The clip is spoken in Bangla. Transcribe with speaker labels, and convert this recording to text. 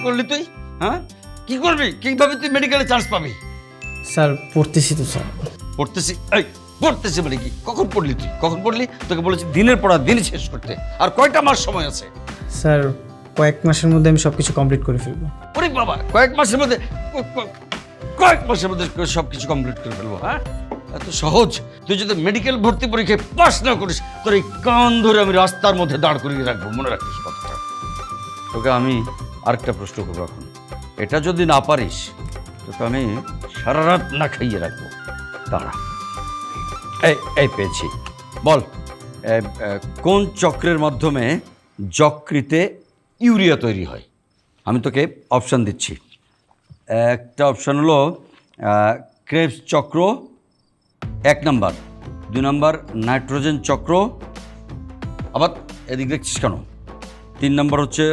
Speaker 1: করলি তুই? হ্যাঁ, কি করবি? কিভাবে তুই মেডিকেলে চান্স পাবি?
Speaker 2: স্যার পড়তেছি তো স্যার।
Speaker 1: পড়তেছি? এই পড়তেছি মানে কি? কখন পড়লি তুই? কখন পড়লি? তোকে বলেছি দিনের পড়া দিন শেষ করতে। আর কয়টা মাস সময় আছে?
Speaker 2: স্যার কয়েক মাসের মধ্যে আমি সব কিছু কমপ্লিট করে ফেলবো।
Speaker 1: ওরে বাবা, কয়েক মাসের মধ্যে সব কিছু কমপ্লিট করে ফেলবো? হ্যাঁ, এত সহজ? তুই যদি মেডিকেল ভর্তি পরীক্ষায় পাস না করিস, তোর এই কান ধরে আমি রাস্তার মধ্যে দাঁড় করিয়ে রাখবো, মনে রাখিস কথাটা। তোকে আমি আরেকটা প্রশ্ন করবো এখন। এটা যদি না পারিস, তোকে আমি সারা রাত না খাইয়ে রাখবো। দাঁড়া, এই পেয়েছি। বল, কোন চক্রের মাধ্যমে যকৃতে ইউরিয়া তৈরি হয়? আমি তোকে অপশান দিচ্ছি। একটা অপশান হলো ক্রেবস চক্র 1 নাম্বার, 2 নাম্বার নাইট্রোজেন চক্র, আবার এদিক দেখছিস কেন, 3 নাম্বার হচ্ছে